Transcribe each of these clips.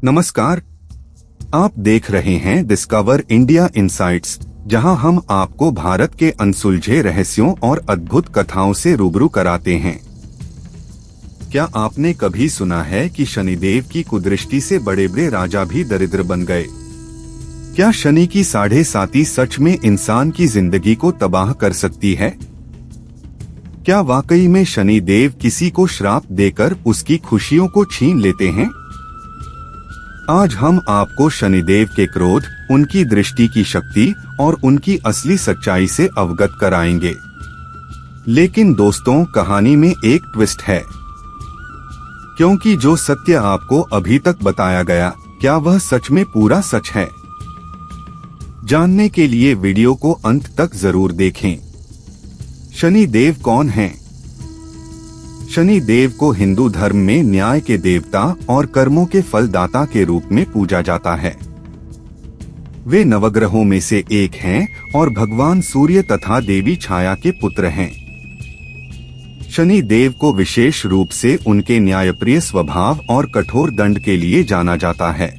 नमस्कार, आप देख रहे हैं डिस्कवर इंडिया इनसाइट्स, जहां हम आपको भारत के अनसुलझे रहस्यों और अद्भुत कथाओं से रूबरू कराते हैं। क्या आपने कभी सुना है कि शनिदेव की कुदृष्टि से बड़े बड़े राजा भी दरिद्र बन गए? क्या शनि की 7.5 सच में इंसान की जिंदगी को तबाह कर सकती है? क्या वाकई में शनि देव किसी को श्राप देकर उसकी खुशियों को छीन लेते हैं? आज हम आपको शनिदेव के क्रोध, उनकी दृष्टि की शक्ति और उनकी असली सच्चाई से अवगत कराएंगे। लेकिन दोस्तों, कहानी में एक ट्विस्ट है, क्योंकि जो सत्य आपको अभी तक बताया गया, क्या वह सच में पूरा सच है? जानने के लिए वीडियो को अंत तक जरूर देखें। शनि देव कौन हैं? शनि देव को हिंदू धर्म में न्याय के देवता और कर्मों के फलदाता के रूप में पूजा जाता है। वे नवग्रहों में से एक हैं और भगवान सूर्य तथा देवी छाया के पुत्र हैं। शनि देव को विशेष रूप से उनके न्यायप्रिय स्वभाव और कठोर दंड के लिए जाना जाता है।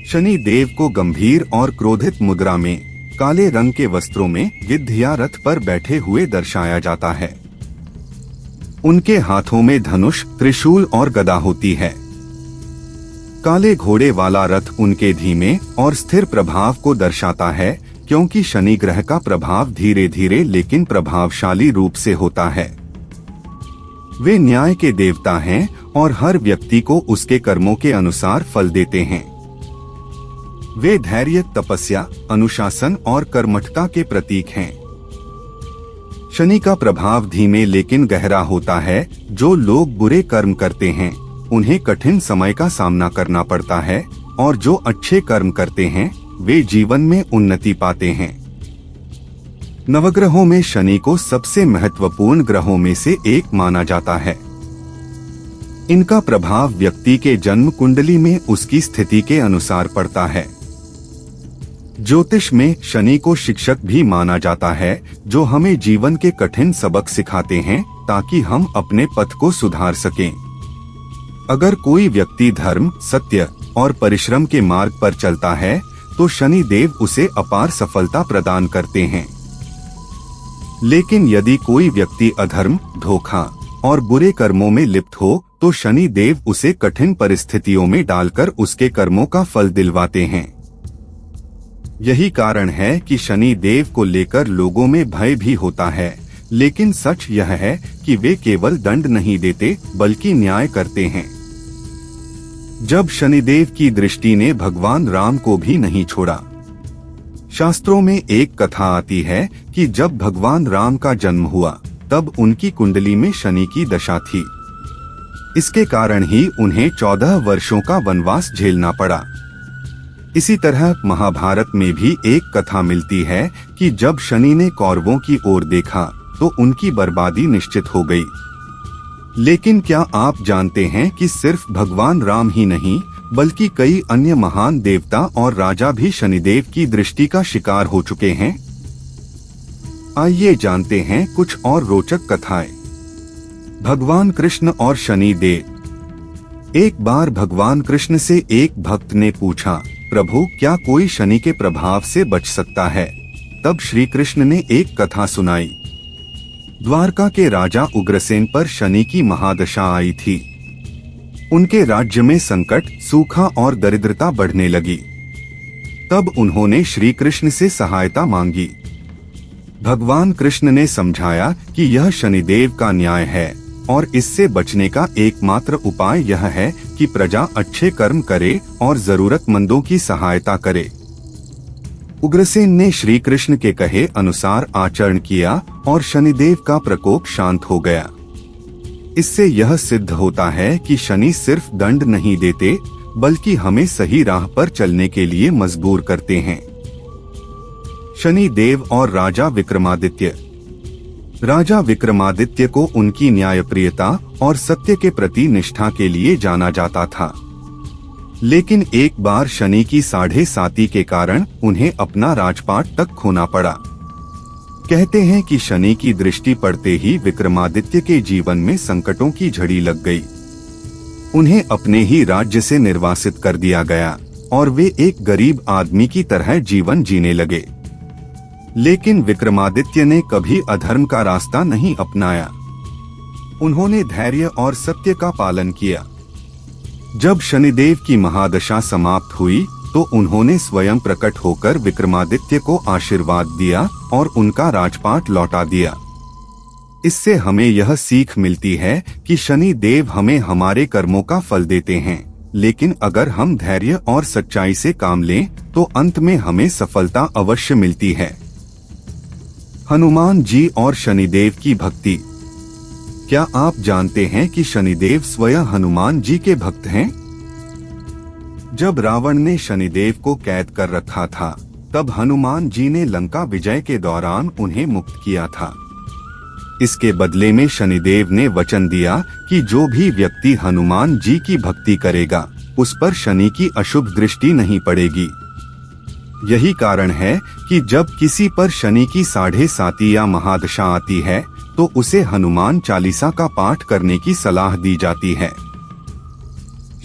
शनि देव को गंभीर और क्रोधित मुद्रा में काले रंग के वस्त्रों में गिद्ध या रथ पर बैठे हुए दर्शाया जाता है। उनके हाथों में धनुष, त्रिशूल और गदा होती है। काले घोड़े वाला रथ उनके धीमे और स्थिर प्रभाव को दर्शाता है, क्योंकि शनि ग्रह का प्रभाव धीरे धीरे लेकिन प्रभावशाली रूप से होता है। वे न्याय के देवता हैं और हर व्यक्ति को उसके कर्मों के अनुसार फल देते हैं। वे धैर्य, तपस्या, अनुशासन और कर्मठता के प्रतीक हैं। शनि का प्रभाव धीमे लेकिन गहरा होता है। जो लोग बुरे कर्म करते हैं उन्हें कठिन समय का सामना करना पड़ता है, और जो अच्छे कर्म करते हैं वे जीवन में उन्नति पाते हैं। नवग्रहों में शनि को सबसे महत्वपूर्ण ग्रहों में से एक माना जाता है। इनका प्रभाव व्यक्ति के जन्म कुंडली में उसकी स्थिति के अनुसार पड़ता है। ज्योतिष में शनि को शिक्षक भी माना जाता है, जो हमें जीवन के कठिन सबक सिखाते हैं ताकि हम अपने पथ को सुधार सकें। अगर कोई व्यक्ति धर्म, सत्य और परिश्रम के मार्ग पर चलता है तो शनि देव उसे अपार सफलता प्रदान करते हैं। लेकिन यदि कोई व्यक्ति अधर्म, धोखा और बुरे कर्मों में लिप्त हो तो शनि देव उसे कठिन परिस्थितियों में डालकर उसके कर्मों का फल दिलवाते हैं। यही कारण है कि शनि देव को लेकर लोगों में भय भी होता है, लेकिन सच यह है कि वे केवल दंड नहीं देते बल्कि न्याय करते हैं। जब शनिदेव की दृष्टि ने भगवान राम को भी नहीं छोड़ा। शास्त्रों में एक कथा आती है कि जब भगवान राम का जन्म हुआ तब उनकी कुंडली में शनि की दशा थी। इसके कारण ही उन्हें 14 वर्षों का वनवास झेलना पड़ा। इसी तरह महाभारत में भी एक कथा मिलती है कि जब शनि ने कौरवों की ओर देखा तो उनकी बर्बादी निश्चित हो गई। लेकिन क्या आप जानते हैं कि सिर्फ भगवान राम ही नहीं बल्कि कई अन्य महान देवता और राजा भी शनिदेव की दृष्टि का शिकार हो चुके हैं? आइए जानते हैं कुछ और रोचक कथाएं। भगवान कृष्ण और शनि देव। एक बार भगवान कृष्ण से एक भक्त ने पूछा, प्रभु, क्या कोई शनि के प्रभाव से बच सकता है? तब श्री कृष्ण ने एक कथा सुनाई। द्वारका के राजा उग्रसेन पर शनि की महादशा आई थी। उनके राज्य में संकट, सूखा और दरिद्रता बढ़ने लगी। तब उन्होंने श्री कृष्ण से सहायता मांगी। भगवान कृष्ण ने समझाया कि यह शनिदेव का न्याय है और इससे बचने का एकमात्र उपाय यह है कि प्रजा अच्छे कर्म करे और जरूरतमंदों की सहायता करे। उग्रसेन ने श्री कृष्ण के कहे अनुसार आचरण किया और शनिदेव का प्रकोप शांत हो गया। इससे यह सिद्ध होता है कि शनि सिर्फ दंड नहीं देते बल्कि हमें सही राह पर चलने के लिए मजबूर करते हैं। शनि देव और राजा विक्रमादित्य। राजा विक्रमादित्य को उनकी न्यायप्रियता और सत्य के प्रति निष्ठा के लिए जाना जाता था। लेकिन एक बार शनि की 7.5 के कारण उन्हें अपना राजपाट तक खोना पड़ा। कहते हैं कि शनि की दृष्टि पड़ते ही विक्रमादित्य के जीवन में संकटों की झड़ी लग गई। उन्हें अपने ही राज्य से निर्वासित कर दिया गया और वे एक गरीब आदमी की तरह जीवन जीने लगे। लेकिन विक्रमादित्य ने कभी अधर्म का रास्ता नहीं अपनाया। उन्होंने धैर्य और सत्य का पालन किया। जब शनिदेव की महादशा समाप्त हुई तो उन्होंने स्वयं प्रकट होकर विक्रमादित्य को आशीर्वाद दिया और उनका राजपाट लौटा दिया। इससे हमें यह सीख मिलती है कि शनि देव हमें हमारे कर्मों का फल देते हैं, लेकिन अगर हम धैर्य और सच्चाई से काम लें तो अंत में हमें सफलता अवश्य मिलती है। हनुमान जी और शनिदेव की भक्ति। क्या आप जानते हैं कि शनिदेव स्वयं हनुमान जी के भक्त हैं? जब रावण ने शनिदेव को कैद कर रखा था, तब हनुमान जी ने लंका विजय के दौरान उन्हें मुक्त किया था। इसके बदले में शनिदेव ने वचन दिया कि जो भी व्यक्ति हनुमान जी की भक्ति करेगा उस पर शनि की अशुभ दृष्टि नहीं पड़ेगी। यही कारण है कि जब किसी पर शनि की 7.5 या महादशा आती है तो उसे हनुमान चालीसा का पाठ करने की सलाह दी जाती है।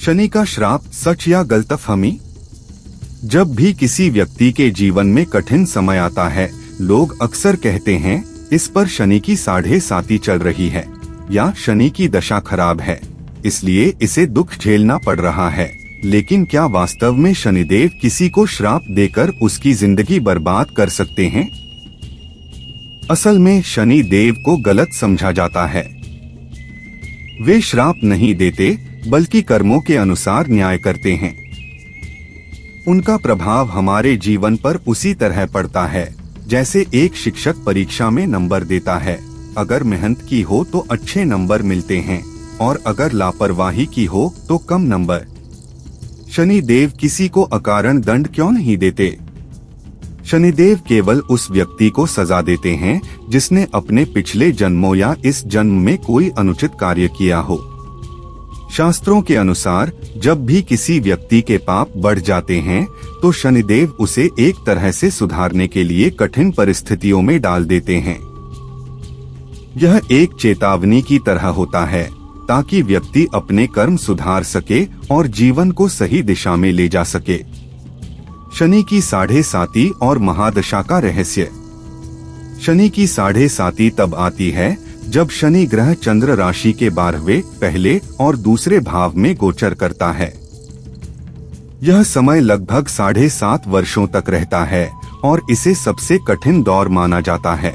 शनि का श्राप, सच या गलतफहमी? जब भी किसी व्यक्ति के जीवन में कठिन समय आता है, लोग अक्सर कहते हैं इस पर शनि की 7.5 चल रही है या शनि की दशा खराब है, इसलिए इसे दुख झेलना पड़ रहा है। लेकिन क्या वास्तव में शनिदेव किसी को श्राप देकर उसकी जिंदगी बर्बाद कर सकते हैं? असल में शनि देव को गलत समझा जाता है। वे श्राप नहीं देते बल्कि कर्मों के अनुसार न्याय करते हैं। उनका प्रभाव हमारे जीवन पर उसी तरह पड़ता है जैसे एक शिक्षक परीक्षा में नंबर देता है। अगर मेहनत की हो तो अच्छे नंबर मिलते हैं और अगर लापरवाही की हो तो कम नंबर। शनि देव किसी को अकारण दंड क्यों नहीं देते? शनिदेव केवल उस व्यक्ति को सजा देते हैं जिसने अपने पिछले जन्मों या इस जन्म में कोई अनुचित कार्य किया हो। शास्त्रों के अनुसार जब भी किसी व्यक्ति के पाप बढ़ जाते हैं तो शनिदेव उसे एक तरह से सुधारने के लिए कठिन परिस्थितियों में डाल देते हैं। यह एक चेतावनी की तरह होता है ताकि व्यक्ति अपने कर्म सुधार सके और जीवन को सही दिशा में ले जा सके। शनि की 7.5 और महादशा का रहस्य। शनि की 7.5 तब आती है जब शनि ग्रह चंद्र राशि के 12वें, पहले और दूसरे भाव में गोचर करता है। यह समय लगभग 7.5 वर्षों तक रहता है और इसे सबसे कठिन दौर माना जाता है।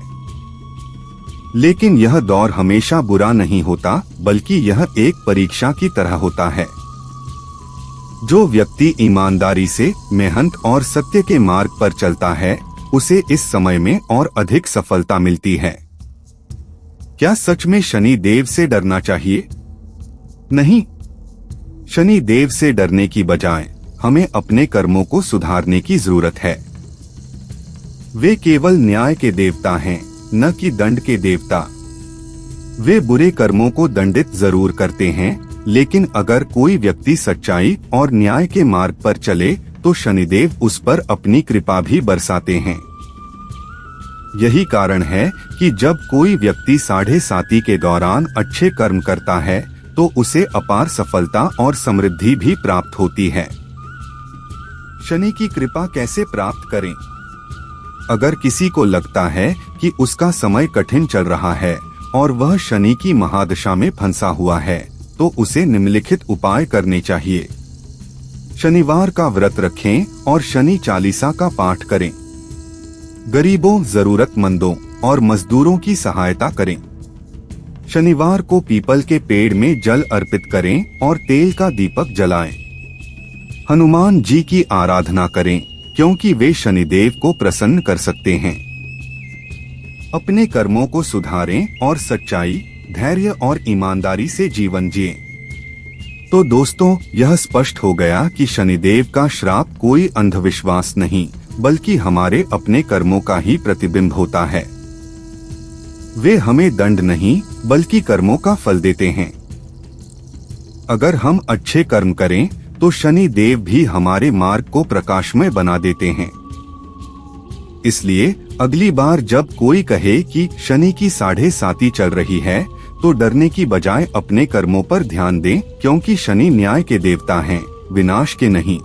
लेकिन यह दौर हमेशा बुरा नहीं होता, बल्कि यह एक परीक्षा की तरह होता है। जो व्यक्ति ईमानदारी से, मेहनत और सत्य के मार्ग पर चलता है उसे इस समय में और अधिक सफलता मिलती है। क्या सच में शनि देव से डरना चाहिए? नहीं, शनि देव से डरने की बजाय हमें अपने कर्मों को सुधारने की जरूरत है। वे केवल न्याय के देवता हैं, न कि दंड के देवता। वे बुरे कर्मों को दंडित जरूर करते हैं, लेकिन अगर कोई व्यक्ति सच्चाई और न्याय के मार्ग पर चले तो शनिदेव उस पर अपनी कृपा भी बरसाते हैं। यही कारण है कि जब कोई व्यक्ति 7.5 के दौरान अच्छे कर्म करता है तो उसे अपार सफलता और समृद्धि भी प्राप्त होती है। शनि की कृपा कैसे प्राप्त करें? अगर किसी को लगता है कि उसका समय कठिन चल रहा है और वह शनि की महादशा में फंसा हुआ है तो उसे निम्नलिखित उपाय करने चाहिए। शनिवार का व्रत रखें और शनि चालीसा का पाठ करें। गरीबों, जरूरतमंदों और मजदूरों की सहायता करें। शनिवार को पीपल के पेड़ में जल अर्पित करें और तेल का दीपक जलाएं। हनुमान जी की आराधना करें क्योंकि वे शनिदेव को प्रसन्न कर सकते हैं। अपने कर्मों को सुधारें और सच्चाई, धैर्य और ईमानदारी से जीवन जिएं। तो दोस्तों, यह स्पष्ट हो गया कि शनिदेव का श्राप कोई अंधविश्वास नहीं बल्कि हमारे अपने कर्मों का ही प्रतिबिंब होता है। वे हमें दंड नहीं बल्कि कर्मों का फल देते हैं। अगर हम अच्छे कर्म करें तो शनि देव भी हमारे मार्ग को प्रकाशमय बना देते हैं। इसलिए अगली बार जब कोई कहे कि शनि की 7.5 चल रही है तो डरने की बजाय अपने कर्मों पर ध्यान दें, क्योंकि शनि न्याय के देवता हैं, विनाश के नहीं।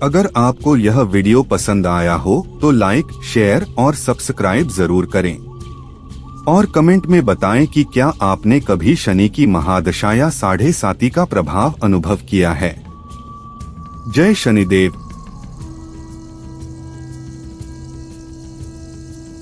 अगर आपको यह वीडियो पसंद आया हो तो लाइक, शेयर और सब्सक्राइब जरूर करें और कमेंट में बताएं कि क्या आपने कभी शनि की महादशा या 7.5 का प्रभाव अनुभव किया है। जय शनिदेव।